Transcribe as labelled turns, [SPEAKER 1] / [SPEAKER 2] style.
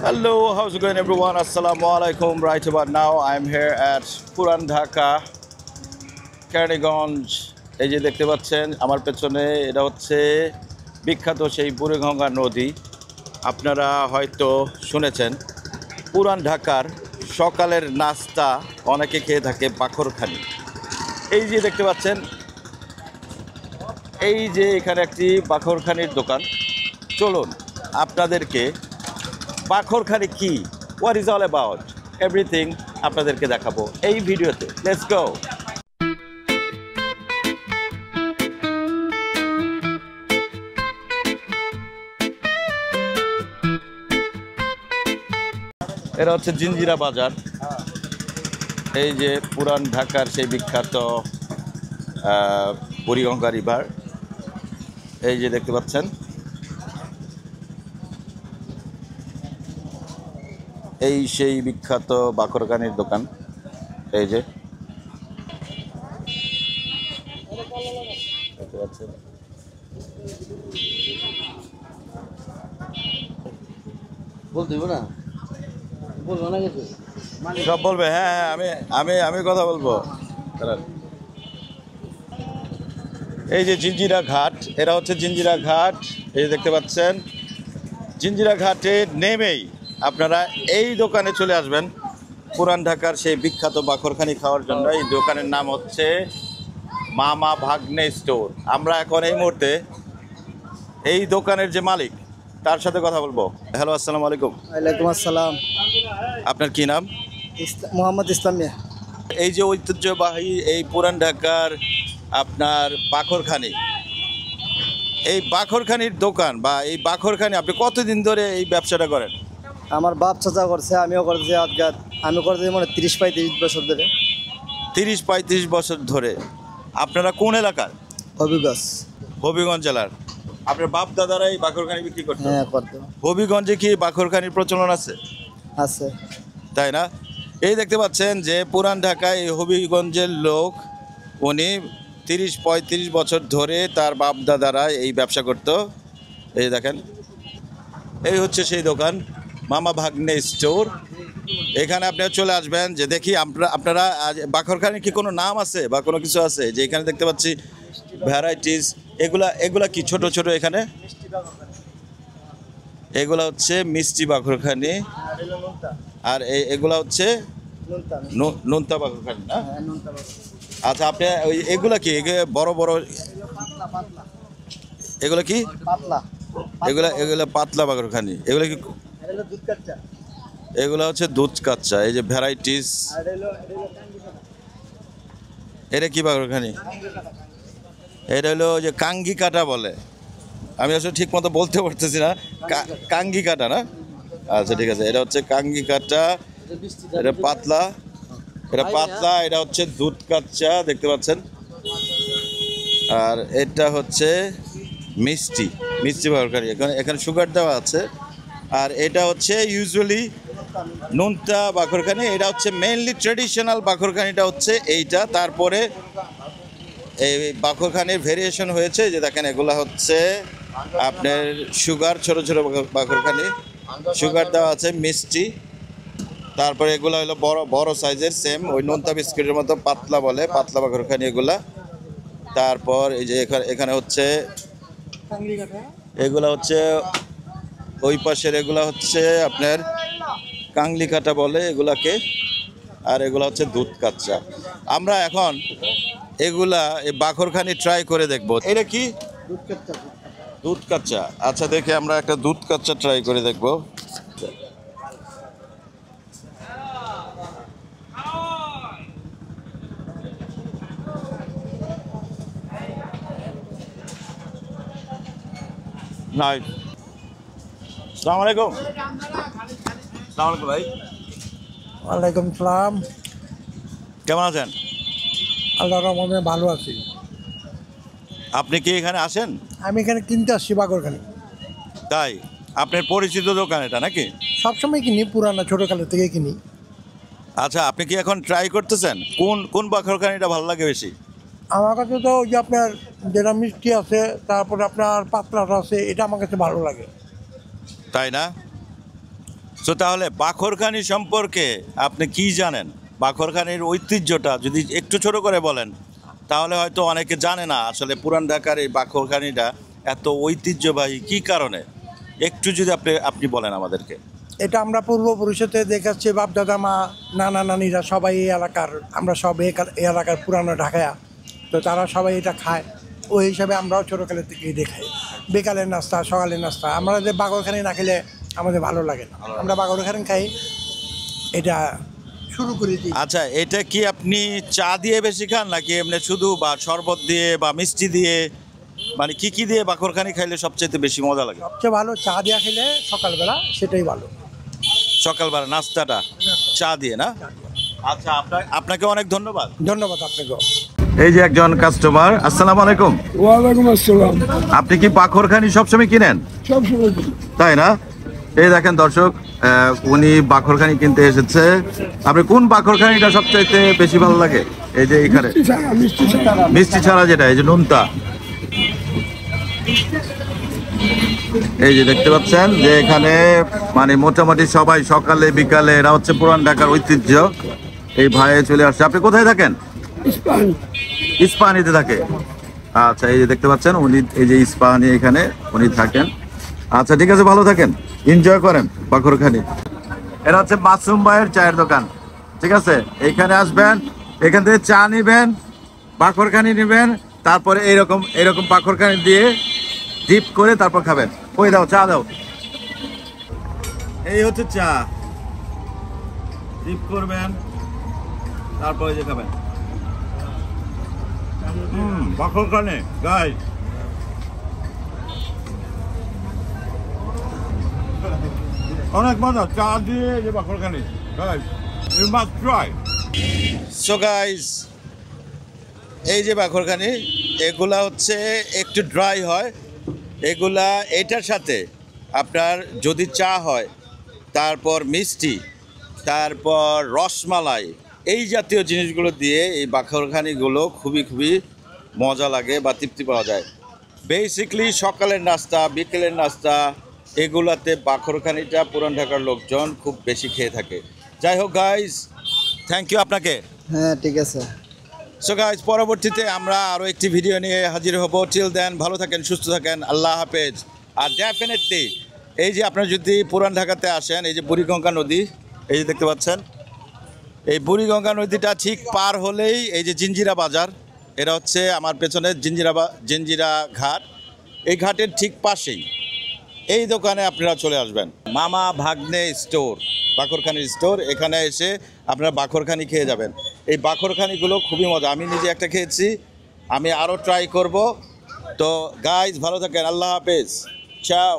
[SPEAKER 1] Hello, how's it going, everyone? Assalamu alaikum. Right about now, I'm here at Puran Dhaka, Kearneyganj. এই যে দেখতে পাচ্ছেন আমার পেছনে এটা হচ্ছে বিখ্যাত সেই বুড়িগঙ্গা নদী। আপনারা হয়তো শুনেছেন পুরান ঢাকার সকালের নাস্তা অনেকে খেয়ে থাকে বাখরখানি। এই যে দেখতে পাচ্ছেন এই যে এখানে একটি বাখরখানির দোকান। চলুন আপনাদেরকে বাখরখানি কি, what is all about, everything আপনাদেরকে দেখাবো এই ভিডিওতে। Let's go. এটা হচ্ছে জিঞ্জিরা বাজার। এই যে পুরান ঢাকার সেই বিখ্যাত বুড়িগঙ্গা রিভার, এই যে দেখতে পাচ্ছেন। এই সেই বিখ্যাত বাখরখানির দোকান। এই যে দেখতে পাচ্ছেন।
[SPEAKER 2] বলতে না বলবো না কিছু
[SPEAKER 1] সব বলবে। হ্যাঁ হ্যাঁ, আমি আমি আমি কথা বলবো। এই যে জিঞ্জিরা ঘাট, এরা হচ্ছে জিঞ্জিরা ঘাট। এই যে দেখতে পাচ্ছেন, জিঞ্জিরা ঘাটে নেমেই আপনারা এই দোকানে চলে আসবেন পুরান ঢাকার সেই বিখ্যাত বাখরখানি খাওয়ার জন্য। এই দোকানের নাম হচ্ছে মামা ভাগ্নে স্টোর। আমরা এখন এই মুহূর্তে এই দোকানের যে মালিক তার সাথে কথা বলবো। হ্যালো, আসসালামু আলাইকুম।
[SPEAKER 2] ওয়ালাইকুম আসসালাম।
[SPEAKER 1] আপনার কি নাম?
[SPEAKER 2] মোহাম্মদ ইসলাম মিয়া।
[SPEAKER 1] এই যে ঐতিহ্যবাহী এই পুরান ঢাকার আপনার বাখরখানি, এই বাখরখানির দোকান বা এই বাখরখানি আপনি কতদিন ধরে এই ব্যবসাটা করেন?
[SPEAKER 2] আমার বাপ চাচা করছে, আমিও করছি। আজকাল আমি করছি মানে 30-35 বছর ধরে।
[SPEAKER 1] 30-35 বছর ধরে। আপনারা কোন এলাকার?
[SPEAKER 2] হবিগঞ্জ।
[SPEAKER 1] হবিগঞ্জ জেলার। আপনার বাপ দাদারা এই বাখরখানি বিক্রি করতো?
[SPEAKER 2] হ্যাঁ, করতো।
[SPEAKER 1] হবিগঞ্জে কি বাখরখানির প্রচলন আছে?
[SPEAKER 2] আছে।
[SPEAKER 1] তাই না? এই দেখতে পাচ্ছেন যে পুরান ঢাকায় এই হবিগঞ্জের লোক, উনি 30-35 বছর ধরে তার বাপ দাদারা এই ব্যবসা করতো। এই দেখেন, এই হচ্ছে সেই দোকান মামা ভাগ্নে স্টোর। এখানে আপনারা চলে আসবেন। যে দেখি আপনারা বাখরখানির কি কোনো নাম আছে বা কোনো কিছু আছে? যে এখানে দেখতে পাচ্ছি ভ্যারাইটিস, এগুলা কি ছোট ছোট? এখানে এগুলা হচ্ছে মিষ্টি বাখরখানি, আর এগুলা হচ্ছে নোনতা বাখরখানি না? আচ্ছা, আপনি এগুলা কি বড় বড়? এগুলা কি? এগুলা পাতলা বাখরখানি। এগুলা কি? এগুলা হচ্ছে দুধ কাচ্চা। এই যে ভ্যারাইটিস, এটা কি বাখরখানি? এটা হলো যে কাঙ্গি কাটা বলে। আমি আসলে ঠিক মতো বলতে পারতেছি না। কাঙ্গি কাটা না? আচ্ছা, ঠিক আছে। এটা হচ্ছে কাঙ্গি কাটা, এটা পাতলা, এটা হচ্ছে দুধ কাচ্চা দেখতে পাচ্ছেন। আর এটা হচ্ছে মিষ্টি বাখরখানি। এখানে সুগার দেওয়া আছে। আর এটা হচ্ছে ইউজুয়ালি নোনতা বাখরখানি। এটা হচ্ছে মেইনলি ট্রেডিশনাল বাখরখানিটা হচ্ছে এইটা। তারপরে এই বাখরখানির ভেরিয়েশন হয়েছে, যে দেখেন এগুলা হচ্ছে আপনার সুগার, ছোট ছোট বাখরখানি, সুগার দেওয়া আছে, মিষ্টি। তারপরে এগুলা হলো বড় বড় সাইজের, সেম ওই নোনতা বিস্কুটের মতো পাতলা বলে, পাতলা বাখরখানি এগুলা। তারপর এই যে এখানে হচ্ছে এগুলা হচ্ছে ওই পাশের, এগুলা হচ্ছে আপনার কাংলি কাটা বলে এগুলাকে। আর এগুলা হচ্ছে দুধ কাচ্চা। আমরা এখন এগুলা এই বাখরখানি ট্রাই করে দেখবো। এটা কি? দুধ কাচ্চা। আচ্ছা, দেখে আমরা একটা দুধ কাচ্চা ট্রাই করে দেখবো। নাই। আসসালামু আলাইকুম। আসসালামু আলাইকুম ভাই।
[SPEAKER 2] ওয়ালাইকুম সালাম।
[SPEAKER 1] কেমন আছেন?
[SPEAKER 2] আল্লাহর রহমতে ভালো আছি।
[SPEAKER 1] আপনি কি এখানে আসেন?
[SPEAKER 2] আমি এখানে কিনতে আসছি বাখরখানি।
[SPEAKER 1] তাই? আপনার পরিচিত দোকান এটা নাকি?
[SPEAKER 2] সবসময় কিনি, পুরানো ছোটোকালের থেকে কিনি।
[SPEAKER 1] আচ্ছা, আপনি কি এখন ট্রাই করতেছেন? কোন বাখরখানিটা ভালো লাগে বেশি?
[SPEAKER 2] আমার কাছে তো ওই যে আপনার যেটা মিষ্টি আছে, তারপরে আপনার পাতলাটা আছে, এটা আমার কাছে ভালো লাগে।
[SPEAKER 1] তাই না? তো তাহলে বাখরখানি সম্পর্কে আপনি কি জানেন? বাখরখানির ঐতিহ্যটা যদি একটু ছোট করে বলেন তাহলে হয়তো অনেকে জানে না আসলে পুরান ঢাকার এই বাখরখানিটা এত ঐতিহ্যবাহী কি কারণে, একটু যদি আপনি বলেন আমাদেরকে।
[SPEAKER 3] এটা আমরা পূর্বপুরুষতে দেখাচ্ছি, বাপ দাদা মা নানা নানিরা সবাই এই এলাকার, আমরা সব এই এলাকার পুরানো ঢাকায়া, তো তারা সবাই এটা খায়। ওই হিসাবে আমরাও ছোটোকালের থেকেই দেখাই, বিকালের নাস্তা সকালের নাস্তা। আমরা যে বাগরখানি না খেলে আমাদের ভালো লাগে না, আমরা বাগরখানি খাই, এটা শুরু করে দিই।
[SPEAKER 1] আচ্ছা, এটা কি আপনি চা দিয়ে বেশি খান নাকি এমনি শুধু, বা শরবত দিয়ে বা মিষ্টি দিয়ে, মানে কি দিয়ে বাখরখানি খাইলে সবচেয়ে বেশি মজা লাগে?
[SPEAKER 3] সবচেয়ে ভালো চা দিয়া খেলে সকালবেলা, সেটাই ভালো।
[SPEAKER 1] সকালবেলা নাস্তাটা চা দিয়ে না? আচ্ছা, আপনাকে অনেক ধন্যবাদ।
[SPEAKER 3] ধন্যবাদ আপনাকেও।
[SPEAKER 1] এই যে একজন কাস্টমার, আসসালামু আলাইকুম।
[SPEAKER 4] ওয়ালাইকুম আসসালাম।
[SPEAKER 1] আপনি কি বাখরখানি সবসময় কিনেন?
[SPEAKER 4] সবসময়
[SPEAKER 1] তাই না? এই দেখেন দর্শক, উনি বাখরখানি কিনতে এসেছে। আপনি কোন বাখরখানিটা সবচাইতে বেশি ভালো লাগে? এই যে এখানে মিষ্টি ছাড়া যেটা, এই যে নুনতা, এই যে দেখতে পাচ্ছেন যে এখানে মানে মোটামুটি সবাই সকালে বিকালে, এরা হচ্ছে পুরান ঢাকার ঐতিহ্য। এই ভাই চলে আসছে। আপনি কোথায় থাকেন? ইস্পাহানিতে থাকে। আচ্ছা, এই যে দেখতে পাচ্ছেন উনি, এই যে ইস্পাহানি এখানে উনি থাকেন। আচ্ছা ঠিক আছে, ভালো থাকেন, এনজয় করেন বাখরখানি। এটা হচ্ছে মাসুম ভাইয়ের চায়ের দোকান। ঠিক আছে, এখানে আসবেন, এখান থেকে চা নিবেন, বাখরখানি নিবেন, তারপরে এরকম বাখরখানি দিয়ে ডিপ করে তারপর খাবেন। ওই দাও, চা দাও। এই হচ্ছে চা, ডিপ করবেন তারপরে যে খাবেন। বাখরখানি গাইস, অনেক মজা চা দিয়ে যে bakarkhani guys, you must try. So guys, এই যে বাখরখানি, এগুলা হচ্ছে একটু ড্রাই হয়। এগুলা এটার সাথে আপনার যদি চা হয়, তারপর মিষ্টি, তারপর রসমালাই, এই জাতীয় জিনিসগুলো দিয়ে এই বাখরখানিগুলো খুবই মজা লাগে বা তৃপ্তি পাওয়া যায়। বেসিকলি সকালের নাস্তা, বিকেলের নাস্তা, এগুলাতে বাখরখানিটা পুরান ঢাকার লোকজন খুব বেশি খেয়ে থাকে। যাই হোক গাইজ, থ্যাংক ইউ আপনাকে।
[SPEAKER 2] হ্যাঁ ঠিক আছে।
[SPEAKER 1] সো গাইজ, পরবর্তীতে আমরা আরও একটি ভিডিও নিয়ে হাজির হব। টিল দেন ভালো থাকেন, সুস্থ থাকেন, আল্লাহ হাফেজ। আর ডেফিনেটলি এই যে আপনারা যদি পুরান ঢাকাতে আসেন, এই যে বুড়িগঙ্গা নদী, এই যে দেখতে পাচ্ছেন, এই বুড়িগঙ্গা নদীটা ঠিক পার হলেই এই যে জিঞ্জিরা বাজার, এটা হচ্ছে আমার পেছনে জিঞ্জিরা ঘাট। এই ঘাটের ঠিক পাশেই এই দোকানে আপনারা চলে আসবেন, মামা ভাগ্নে স্টোর, বাখরখানির স্টোর। এখানে এসে আপনারা বাখরখানি খেয়ে যাবেন। এই বাখরখানিগুলো খুবই মজা, আমি নিজে একটা খেয়েছি, আমি আরও ট্রাই করব। তো গাইজ ভালো থাকেন, আল্লাহ হাফেজ, চাও।